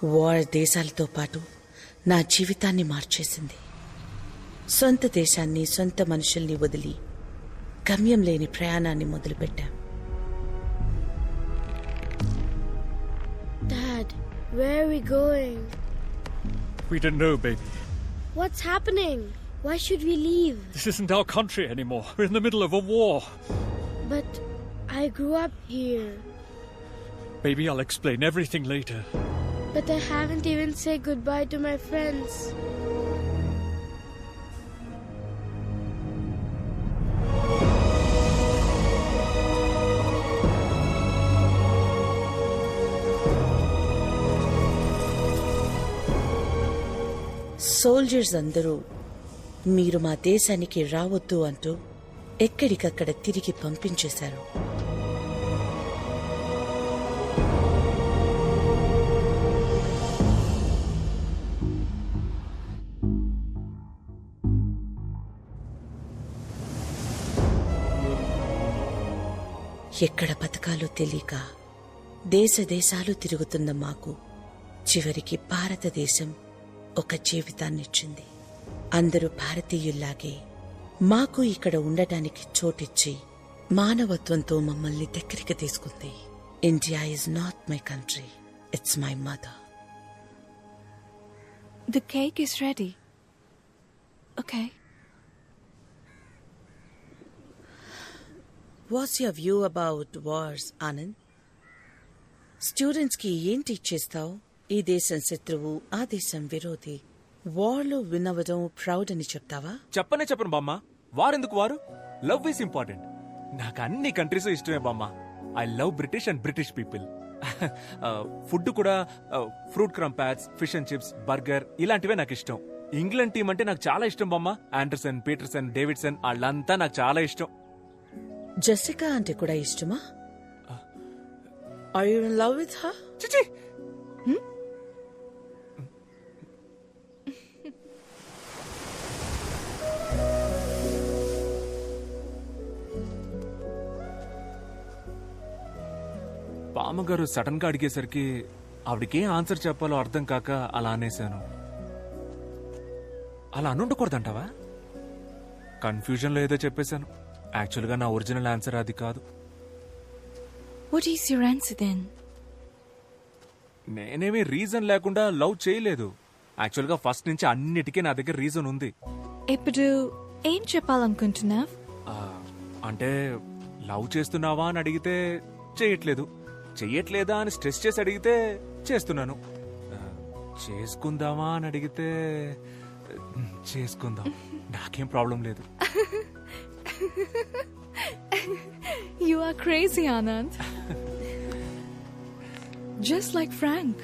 War దేశాలతో పాటు నా జీవితాన్ని మార్చేసింది. సొంత దేశాన్ని, సొంత మనుషుల్ని వదిలి గమ్యం లేని ప్రయాణాన్ని మొదలుపెట్టాం. Dad, where are we going? We don't know, baby. What's happening? Why should we leave? This isn't our country anymore. We're in the middle of a war. But I grew up here. Baby, I'll explain everything later. But I haven't even said goodbye to my friends. Soldiers అందరూ మీరు మా దేశానికి రావద్దు అంటూ ఎక్కడికక్కడ తిరిగి పంపించేశారు. ఎక్కడ బతకాలో తెలియక దేశాలు తిరుగుతున్న మాకు చివరికి భారతదేశం ఒక జీవితాన్నిచ్చింది. అందరూ భారతీయుల్లాగే మాకు ఇక్కడ ఉండటానికి చోటిచ్చి మానవత్వంతో మమ్మల్ని దగ్గరికి తీసుకుంది. India is not my country, it's my mother. The cake is ready. Okay. What's your view about wars, Anand? Students కి ఏం టీచ్ చేస్తావు? ఈ దేశం శత్రువు, ఆ దేశం విరోధి, వార్లో వినవడం ప్రౌడ్ అని చెప్తావా? చెప్పను బామ్మ. వారెందుకు వారు? Love is important. నాకు అన్ని కంట్రీస్ ఇష్టమే బామ్మ. I love British and British people. Food కూడా fruit crumpets, fish and chips, burger ఇలాంటివే నాకు ఇష్టం. ఇంగ్లాండ్ టీం అంటే నాకు చాలా ఇష్టం బామ్మ. ఆండర్సన్, పీటర్సన్, డేవిడ్సన్ వాళ్ళంతా నాకు చాలా ఇష్టం. జెసికా అంటే కూడా ఇష్టమా? Are you in love with her? చిచి, బామ్మగారు సడన్ గా అడిగేసరికి ఆవిడకేం ఆన్సర్ చెప్పాలో అర్థం కాక అలా అనేశాను. అలా అనుండకూడదంటావా? కన్ఫ్యూజన్ లో ఏదో చెప్పేశాను. యాక్చువల్ గా నా ఒరిజినల్ ఆన్సర్ అది కాదు. What is your answer then? నేనేమీ రీజన్ లేకుండా లవ్ చేయలేదు. యాక్చువల్ గా ఫస్ట్ నుంచి అన్నిటికీ నా దగ్గర రీజన్ ఉంది. ఇప్పుడు ఏం చెప్పాలనుకుంటున్నావ్? అంటే లవ్ చేస్తున్నావా అని అడిగితే చేయట్లేదు, చెయ్యట్లేదా అని స్ట్రెస్ చేసి అడిగితే చేస్తున్నాను, చేసుకుందామా అని అడిగితే చేసుకుందాం. నాకేం ప్రాబ్లం లేదు. You are crazy, Anand. Just like Frank.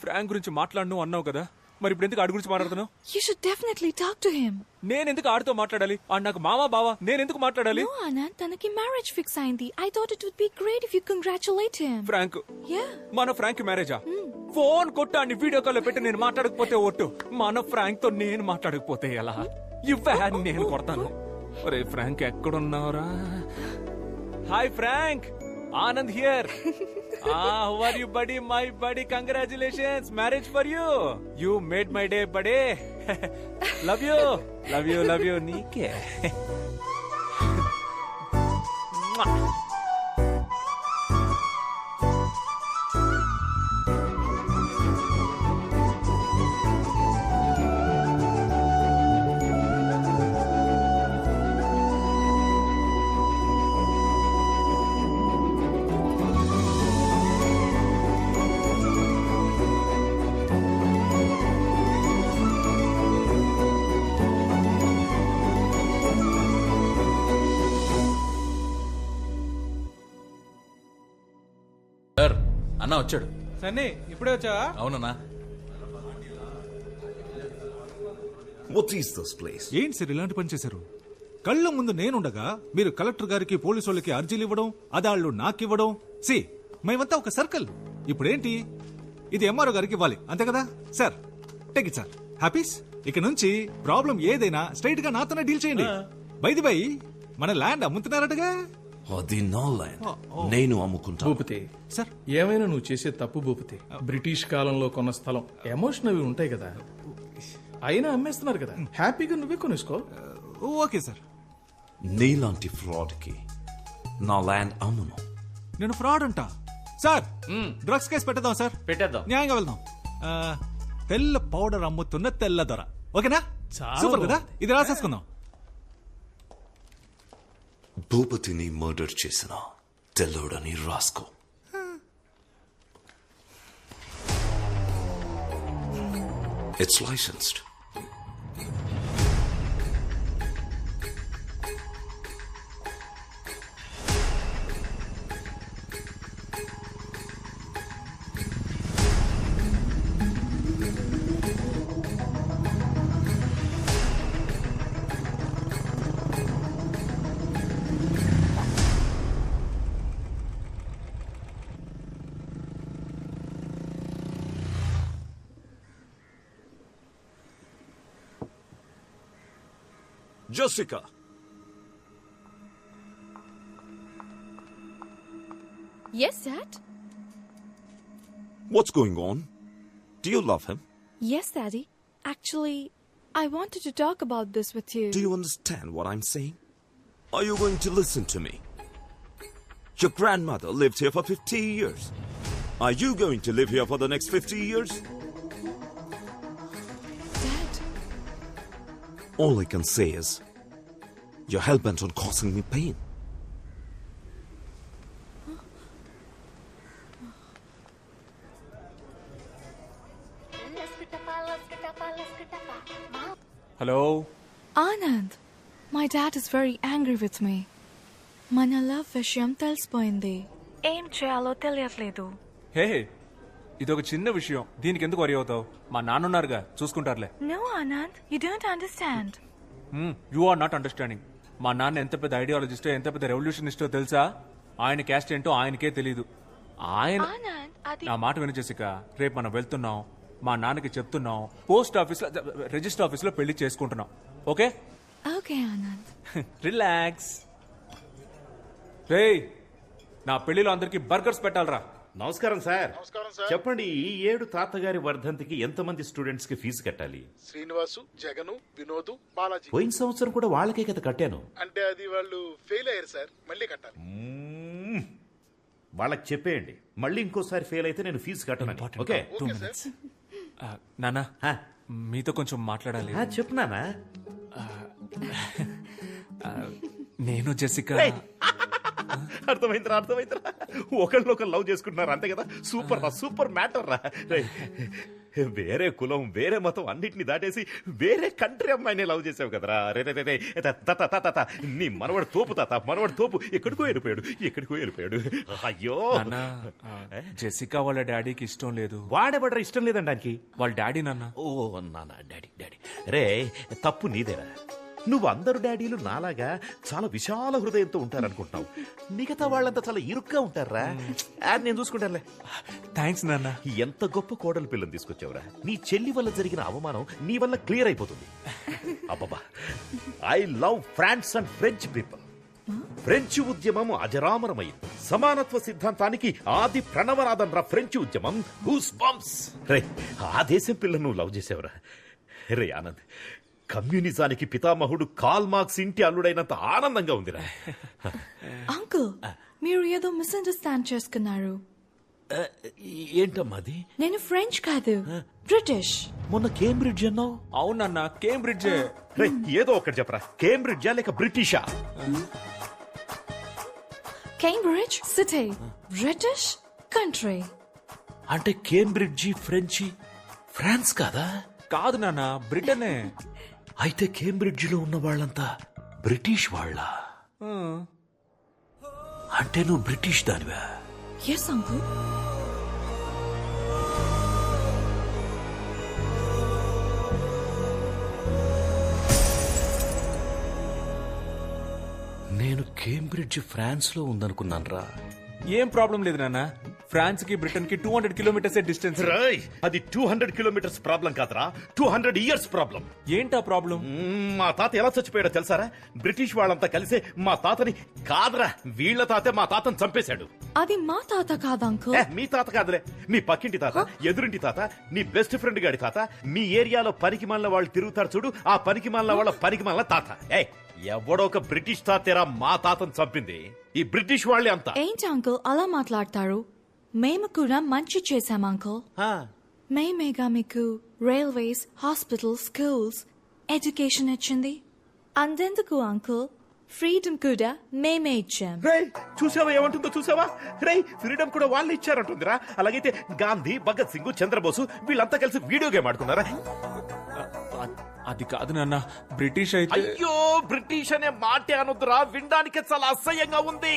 Frank గురించి మాట్లాడను అన్నావు కదా, మరి ఇప్పుడు ఎందుకు ఆడి గురించి మాట్లాడుతున్నావు? You should definitely talk to him. నేనెందుకు ఆడితో మాట్లాడాలి? ఆడు నాకు మావా బావా, నేనెందుకు మాట్లాడాలి? No, Anand, తనకి మ్యారేజ్ ఫిక్స్ అయింది. I thought it would be great if you congratulate him. Frank? Yeah. మన ఫ్రాంక్ మ్యారేజా? ఫోన్ కొట్టాన్ని వీడియో కాల్ పెట్టి నేను మాట్లాడకపోతే ఒట్టు. మన ఫ్రాంక్ తో నేను మాట్లాడకపోతే ఎలా? ఇవ్వే నేను కొడతాను. ఒరే ఫ్రాంక్ ఎక్కడున్నావురా? Hi Frank, Anand here. How are you, buddy? My buddy, congratulations, marriage for you. You made my day, buddy. Love you, love you, love you. Nike. అన్నా వచ్చాడు. సన్నీ ఇప్పుడే వచ్చావా? అవునన్నా. What is this place? ఏంటి సార్ ఇలాంటి పని చేశారు? కళ్ళ ముందు నేనుండగా మీరు కలెక్టర్ గారికి, పోలీసు వాళ్ళకి అర్జీలు ఇవ్వడం, అదాళ్ళు నాకివ్వడం. సి మేమంతా ఒక సర్కిల్. ఇప్పుడేంటి, ఇది ఎంఆర్ఓ గారికి ఇవ్వాలి అంతే కదా సార్? Take it sir. హ్యాపీస్. ఇక నుంచి ప్రాబ్లం ఏదైనా స్ట్రైట్ గా నాతోనే డీల్ చేయండి. బై మన ల్యాండ్ అమ్ముతున్నారటగా? అది నా ల్యాండ్ నేను అమ్ముకుంటా. భూపతి సార్ ఏమైనా నువ్వు చేసే తప్పు భూపతి. బ్రిటిష్ కాలంలో కొన్న స్థలం ఎమోషన్ అవి ఉంటాయి కదా, అయినా అమ్మేస్తున్నారు కదా, హ్యాపీగా నువ్వే కొనేసుకో. Okay sir. నీలాంటి ఫ్రాడ్ కి నా ల్యాండ్ అమ్మును. నేను ఫ్రాడ్ అంటా సార్. డ్రగ్స్ కేసు పెట్టేద్దాం సార్. పెట్టేద్దాం. న్యాయంగా వెళ్దాం. తెల్ల పౌడర్ అమ్ముతున్న తెల్ల దొర. ఓకేనా? చాలా సూపర్ కదా. ఇది రాసేసుకుందాం. భూపతిని మర్డర్ చేసిన తెల్లోడని రాసుకో. It's licensed. Jessica. Yes, Dad? What's going on? Do you love him? Yes, Daddy. Actually, I wanted to talk about this with you. Do you understand what I'm saying? Are you going to listen to me? Your grandmother lived here for 50 years. Are you going to live here for the next 50 years? Dad, All I can say is, you're hell-bent on causing me pain. Hello Anand, my dad is very angry with me. మన love విషయం తెలిసిపోయింది. ఏం చేయాలో తెలియట్లేదు. హే ఇదొక చిన్న విషయం, దీనికి ఎందుకు వరి అవుతావు? మా నాన్నున్నారుగా, చూసుకుంటారులే. No, Anand, you don't understand. You are not understanding. మా నాన్న ఎంత పెద్ద ఐడియాలజిస్టో ఎంత పెద్ద రెవల్యూషనిస్టో తెలుసా? ఆయన క్యాస్ట్ ఏంటో ఆయనకే తెలీదు. ఆయన Anand, అది నా మాట విని జెసిక, రేపు మనం వెళ్తున్నాం, మా నాన్నకి చెప్తున్నాం, పోస్ట్ ఆఫీస్ లో రిజిస్టర్ ఆఫీస్ లో పెళ్లి చేసుకుంటున్నాం. ఓకే? ఓకే ఆనంద్. రిలాక్స్. రేయ్, నా పెళ్లిలో అందరికి బర్గర్స్ పెట్టాలరా. నమస్కారం సార్. చెప్పండి, ఈ ఏడు తాతగారి వర్ధంతికి ఎంతమంది స్టూడెంట్స్ కి ఫీజు కట్టాలి? శ్రీనివాసు, జగను, వినోదు, బాలాజీ. పోయిన సంవత్సరం కూడా వాళ్ళకే కదా కట్టాను. అంటే అది వాళ్ళు ఫెయిల్ అయ్యారు సార్, మళ్ళీ కట్టాలి. వాళ్ళకి చెప్పేయండి, మళ్ళీ ఇంకోసారి ఫెయిల్ అయితే నేను ఫీజు కట్టను. ఓకే? 2 minutes. నానా, మీతో కొంచెం మాట్లాడాలి. చెప్పు నానా. నేను జెసిక. అర్థమైందిరా, అర్థమైందిరా. ఒకళ్ళొకరు లవ్ చేసుకుంటున్నారు అంతే కదా. సూపర్ రా, సూపర్ మ్యాటర్ రా. వేరే కులం, వేరే మతం అన్నిటిని దాటేసి వేరే కంట్రీ అమ్మాయిని లవ్ చేసావు కదరా. రే రే రే నీ మనవాడు తోపు తాత, మనవాడు తోపు. ఎక్కడికో వెళ్ళిపోయాడు. అయ్యో, జెసికా వాళ్ళ డాడీకి ఇష్టం లేదు. వాడేబడ్రా ఇష్టం లేదండానికి? వాళ్ళ డాడీ నాన్న. ఓ నాన్న, డాడీ. రే, తప్పు నీదేరా. నువ్వు అందరు డాడీలు నాలాగా చాలా విశాల హృదయంతో ఉంటారనుకుంటున్నావు. మిగతా వాళ్ళంతా చాలా ఇరుగ్గా ఉంటారా. నేను చూసుకుంటానులే. థ్యాంక్స్ నాన్న. ఎంత గొప్ప కోడలు పిల్లని తీసుకొచ్చావురా. నీ చెల్లి వల్ల జరిగిన అవమానం నీ వల్ల క్లియర్ అయిపోతుంది. అబ్బబ్బా, I love France and French people. French ఉద్యమం అజరామరమైంది. సమానత్వ సిద్ధాంతానికి ఆది ప్రణవనాదం రా ఫ్రెంచ్ ఉద్యమం. Goose bumps. రే, ఆ దేశం పిల్లను నువ్వు లవ్ చేసావురా. రే ఆనంద్, కమ్యూనిజానికి పితామహుడు కాల్ మార్క్స్ ఇంటి అల్లుడైనంత ఆనందంగా ఉందిరా. అంకుల్, మీరు ఏదో మిస్అండర్స్టాండ్ చేసుకున్నారు. ఏంటమ్మా అది? నేను ఫ్రెంచ్ కాదు, బ్రిటిష్. మొన్న కేంబ్రిడ్జ్ అన్నావు. అవునన్నా, కేంబ్రిడ్జ్. ఏదో ఒకటి చెప్పరా, కేంబ్రిడ్జా లేక బ్రిటిషా? Cambridge city, British country. అంటే కేంబ్రిడ్జి ఫ్రెంచి, ఫ్రాన్స్ కాదా? కాదు నాన్న, బ్రిటనే. అయితే కేంబ్రిడ్జిలో ఉన్న వాళ్ళంతా బ్రిటిష్ వాళ్ళ? అంటే నువ్వు బ్రిటిష్ దానివా? Yes uncle. నేను కేంబ్రిడ్జ్ ఫ్రాన్స్ లో ఉందనుకున్నాను రా. ఏం ప్రాబ్లం లేదు నాన్న, ఫ్రాన్స్ కి బ్రిటన్ కి 200 కిలోమీటర్స్ డిస్టెన్స్. రై అది 200 కిలోమీటర్స్ ప్రాబ్లం కాదురా, 200 ఇయర్స్ ప్రాబ్లం. ఏంటా ప్రాబ్లం? మా తాత ఎలా చచ్చిపోయాడో తెలుసారా? బ్రిటిష్ వాళ్ళంతా కలిసే మా తాతని కాదురా, వీళ్ళ తాతే మా తాతని చంపేశాడు. అది మా తాత కాదు అంకుల్. మీ తాత కాదులే, మీ పక్కింటి తాత, ఎదురింటి తాత, నీ బెస్ట్ ఫ్రెండ్ గాడి తాత, మీ ఏరియాలో పనికిమాలిన వాళ్ళు తిరుగుతారు చూడు, ఆ పనికిమాలిన వాళ్ళ పనికిమాలిన తాత. ఎవడో ఒక బ్రిటిష్ తాతేరా మా తాతను చంపింది. ఈ బ్రిటిష్ వాళ్ళే అంతా. ఏంటి అంకుల్ అలా మాట్లాడతారు? మేము కూడా మంచి చేశాం అంకుల్. మేమేగా మీకు రైల్వేస్, హాస్పిటల్స్, స్కూల్స్, ఎడ్యుకేషన్ ఇచ్చింది. అంతెందుకు అంకుల్, ఫ్రీడమ్ కూడా మేమే ఇచ్చాం. రేయ్ చూసావా ఏమంటుందో చూసావా? రేయ్ ఫ్రీడమ్ కూడా వాళ్ళు ఇచ్చారంటుందిరా. అలాగైతే గాంధీ, భగత్ సింగ్, చంద్రబోసు వీళ్ళంతా కలిసి వీడియో గేమ్ ఆడుకున్నారా? అది కాదు నాన్న, బ్రిటిష్ అయితే. అయ్యో బ్రిటిష్ అనే మాటే అనొద్దురా, వినడానికి చాలా అసహ్యంగా ఉంది.